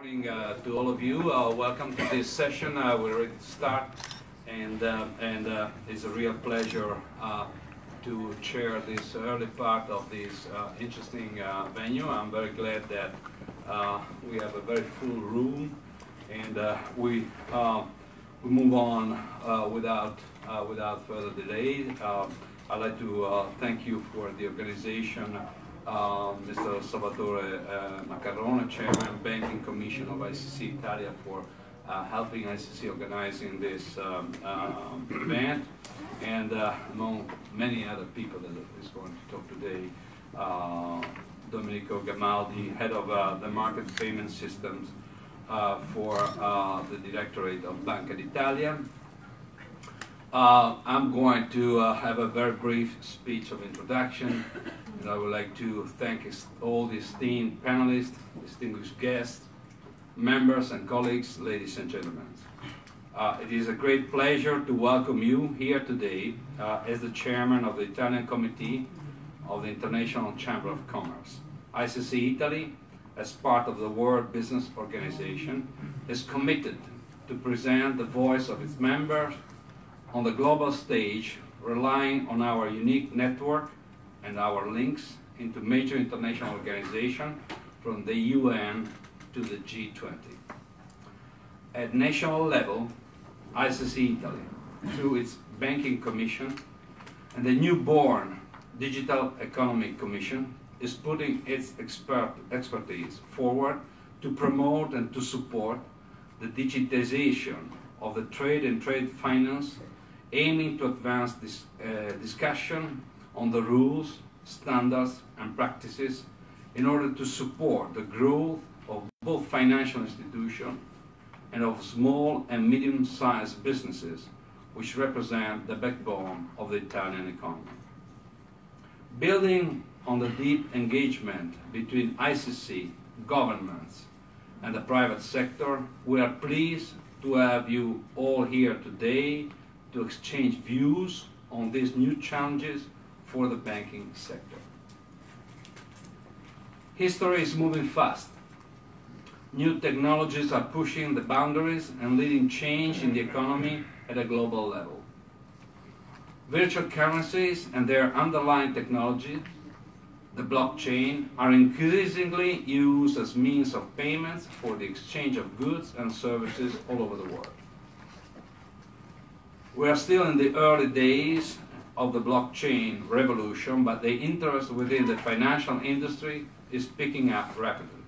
Morning to all of you. Welcome to this session. We're ready to start, and it's a real pleasure to chair this early part of this interesting venue. I'm very glad that we have a very full room, and we move on without further delay. I'd like to thank you for the organization. Mr. Salvatore Maccarone, Chairman, Banking Commission of ICC Italia, for helping ICC organizing this event, and among many other people that is going to talk today, Domenico Gamaldi, Head of the Market Payment Systems for the Directorate of Bancaria Italia. I'm going to have a very brief speech of introduction, and I would like to thank all the esteemed panelists, distinguished guests, members and colleagues, ladies and gentlemen. It is a great pleasure to welcome you here today as the chairman of the Italian Committee of the International Chamber of Commerce. ICC Italy, as part of the World Business Organization, is committed to present the voice of its members on the global stage, relying on our unique network and our links into major international organizations from the UN to the G20. At national level, ICC Italy, through its Banking Commission and the newborn Digital Economy Commission, is putting its expertise forward to promote and to support the digitization of the trade and trade finance, aiming to advance this discussion on the rules, standards and practices in order to support the growth of both financial institutions and of small and medium-sized businesses, which represent the backbone of the Italian economy. Building on the deep engagement between ICC, governments and the private sector, we are pleased to have you all here today to exchange views on these new challenges for the banking sector. History is moving fast. New technologies are pushing the boundaries and leading change in the economy at a global level. Virtual currencies and their underlying technology, the blockchain, are increasingly used as means of payments for the exchange of goods and services all over the world. We are still in the early days of the blockchain revolution, but the interest within the financial industry is picking up rapidly.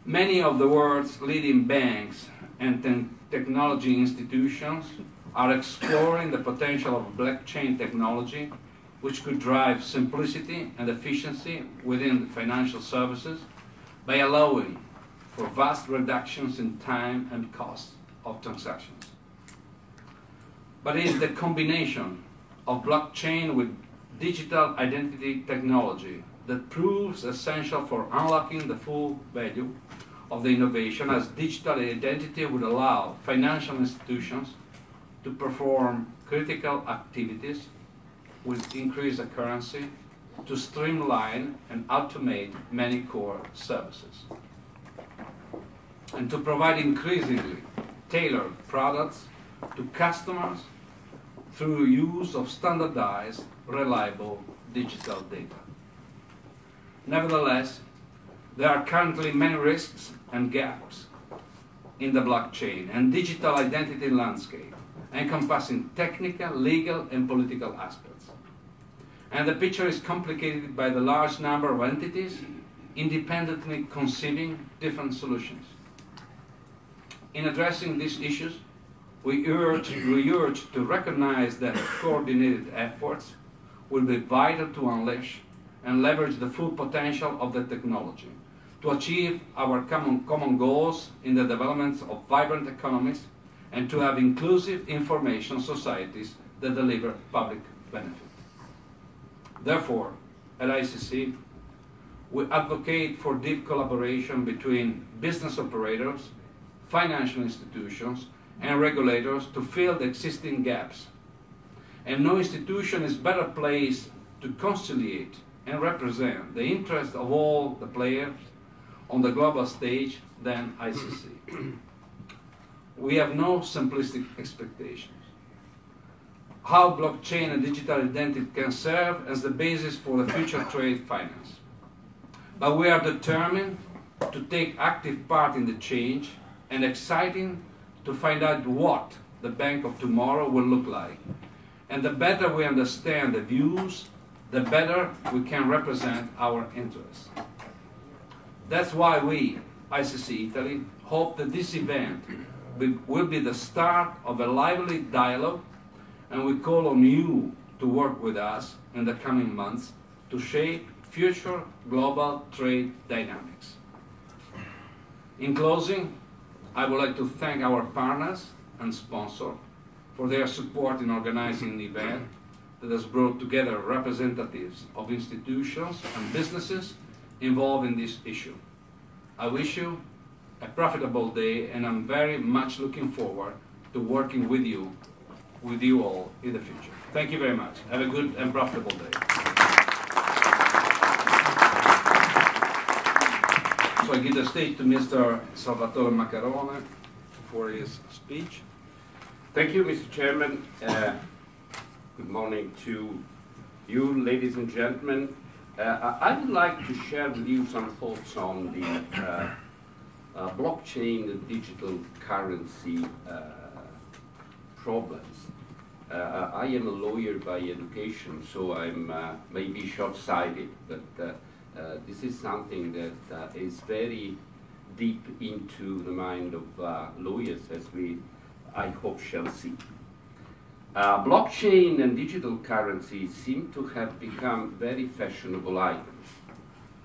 Many of the world's leading banks and technology institutions are exploring the potential of blockchain technology, which could drive simplicity and efficiency within financial services by allowing for vast reductions in time and cost of transactions. But it is the combination of blockchain with digital identity technology that proves essential for unlocking the full value of the innovation, as digital identity would allow financial institutions to perform critical activities with increased accuracy, to streamline and automate many core services, and to provide increasingly tailored products to customers through use of standardized, reliable digital data. Nevertheless, there are currently many risks and gaps in the blockchain and digital identity landscape, encompassing technical, legal, and political aspects. And the picture is complicated by the large number of entities independently conceiving different solutions. In addressing these issues, we urge to recognize that coordinated efforts will be vital to unleash and leverage the full potential of the technology to achieve our common goals in the development of vibrant economies and to have inclusive information societies that deliver public benefit. Therefore, at ICC, we advocate for deep collaboration between business operators, financial institutions, and regulators to fill the existing gaps. And no institution is better placed to conciliate and represent the interests of all the players on the global stage than ICC. We have no simplistic expectations. How blockchain and digital identity can serve as the basis for the future trade finance. But we are determined to take active part in the change and exciting to find out what the bank of tomorrow will look like. And the better we understand the views, the better we can represent our interests. That's why we, ICC Italy, hope that this event will be the start of a lively dialogue, and we call on you to work with us in the coming months to shape future global trade dynamics. In closing, I would like to thank our partners and sponsors for their support in organizing the event that has brought together representatives of institutions and businesses involved in this issue. I wish you a profitable day, and I'm very much looking forward to working with you all in the future. Thank you very much. Have a good and profitable day. So I give the stage to Mr. Salvatore Maccarone for his speech. Thank you, Mr. Chairman. Good morning to you, ladies and gentlemen. I would like to share with you some thoughts on the blockchain and digital currency problems. I am a lawyer by education, so I'm maybe short-sighted, but this is something that is very deep into the mind of lawyers, as we, I hope, shall see. Blockchain and digital currency seem to have become very fashionable items.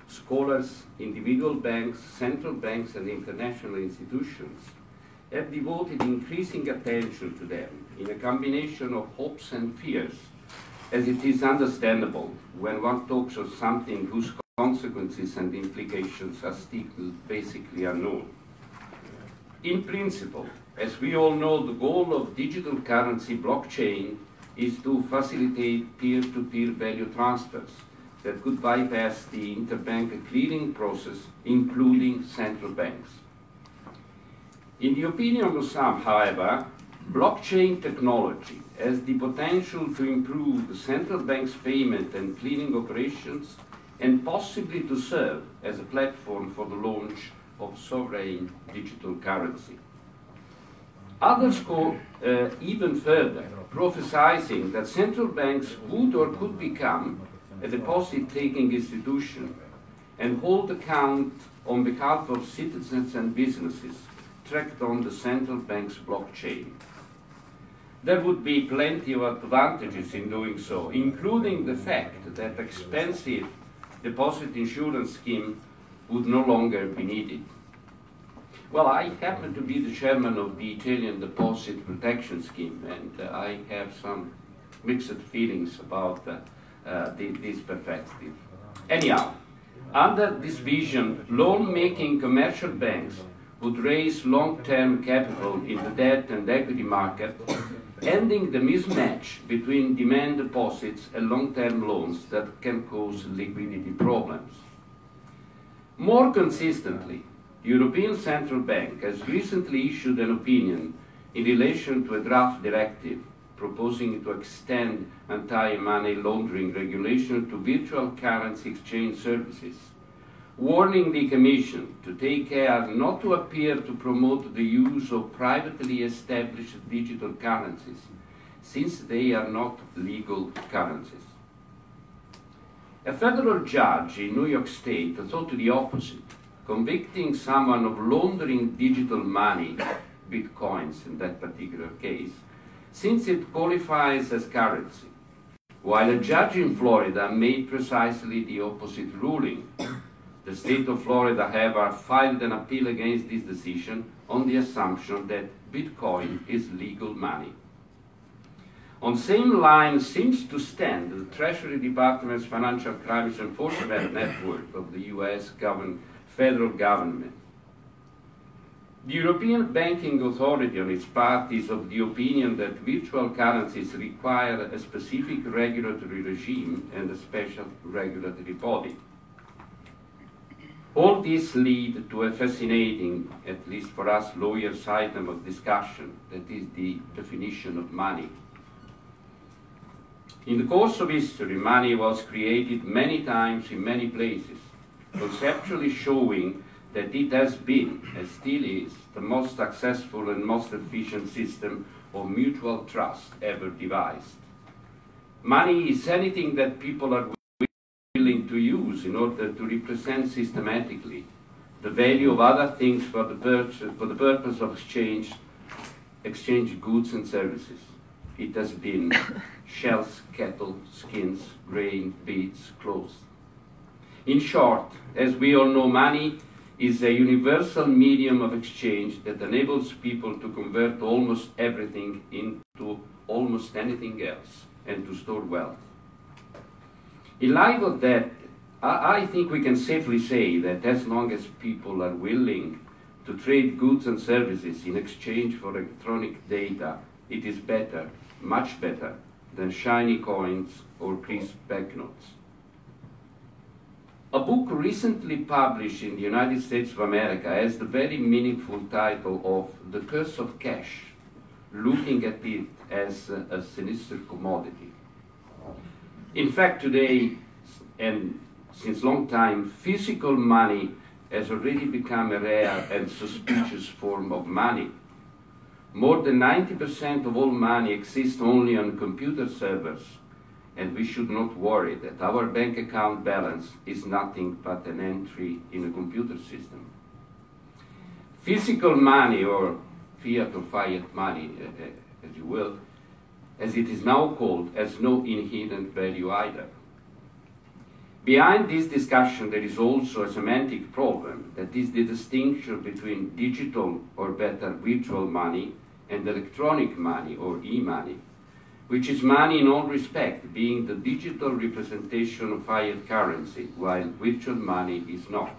Scholars, individual banks, central banks, and international institutions have devoted increasing attention to them in a combination of hopes and fears, as it is understandable when one talks of something whose consequences and implications are still basically unknown. In principle, as we all know, the goal of digital currency blockchain is to facilitate peer-to-peer value transfers that could bypass the interbank clearing process, including central banks. In the opinion of some, however, blockchain technology has the potential to improve the central bank's payment and clearing operations, and possibly to serve as a platform for the launch of sovereign digital currency. Others go even further, prophesizing that central banks would or could become a deposit-taking institution and hold account on behalf of citizens and businesses tracked on the central bank's blockchain. There would be plenty of advantages in doing so, including the fact that expensive deposit insurance scheme would no longer be needed. Well, I happen to be the chairman of the Italian Deposit Protection Scheme, and I have some mixed feelings about this perspective. Anyhow, under this vision, loan-making commercial banks would raise long-term capital in the debt and equity market, ending the mismatch between demand deposits and long-term loans that can cause liquidity problems. More consistently, the European Central Bank has recently issued an opinion in relation to a draft directive proposing to extend anti-money laundering regulation to virtual currency exchange services, warning the Commission to take care not to appear to promote the use of privately established digital currencies, since they are not legal currencies. A federal judge in New York State thought the opposite, convicting someone of laundering digital money, bitcoins in that particular case, since it qualifies as currency, while a judge in Florida made precisely the opposite ruling. The state of Florida, however, filed an appeal against this decision on the assumption that Bitcoin is legal money. On the same line seems to stand the Treasury Department's Financial Crimes Enforcement Network of the U.S. federal government. The European Banking Authority, on its part, is of the opinion that virtual currencies require a specific regulatory regime and a special regulatory body. All this lead to a fascinating, at least for us lawyers, item of discussion, that is the definition of money. In the course of history, money was created many times in many places, conceptually showing that it has been, and still is, the most successful and most efficient system of mutual trust ever devised. Money is anything that people are willing to use in order to represent systematically the value of other things for the purpose of exchange goods and services. It has been shells, cattle, skins, grain, beads, clothes. In short, as we all know, money is a universal medium of exchange that enables people to convert almost everything into almost anything else and to store wealth. In light of that, I think we can safely say that as long as people are willing to trade goods and services in exchange for electronic data, it is better, much better, than shiny coins or crisp banknotes. A book recently published in the United States of America has the very meaningful title of The Curse of Cash, looking at it as a sinister commodity. In fact, today, and since long time, physical money has already become a rare and suspicious form of money. More than 90% of all money exists only on computer servers, and we should not worry that our bank account balance is nothing but an entry in a computer system. Physical money, or fiat or fiat money, as you will, as it is now called, has no inherent value either. Behind this discussion, there is also a semantic problem, that is the distinction between digital, or better, virtual money, and electronic money, or e-money, which is money in all respect, being the digital representation of fiat currency, while virtual money is not.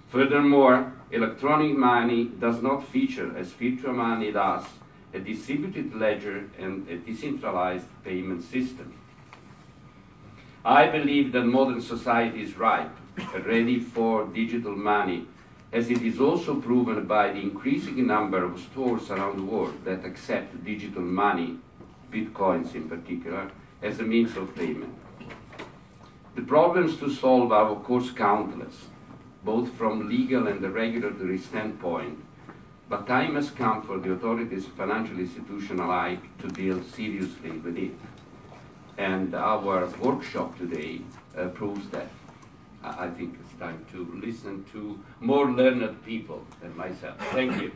Furthermore, electronic money does not feature, as virtual money does, a distributed ledger and a decentralized payment system. I believe that modern society is ripe, ready for digital money, as it is also proven by the increasing number of stores around the world that accept digital money, bitcoins in particular, as a means of payment. The problems to solve are of course countless, both from legal and the regulatory standpoint, but time has come for the authorities and financial institutions alike to deal seriously with it. And our workshop today proves that. I think it's time to listen to more learned people than myself. Thank you.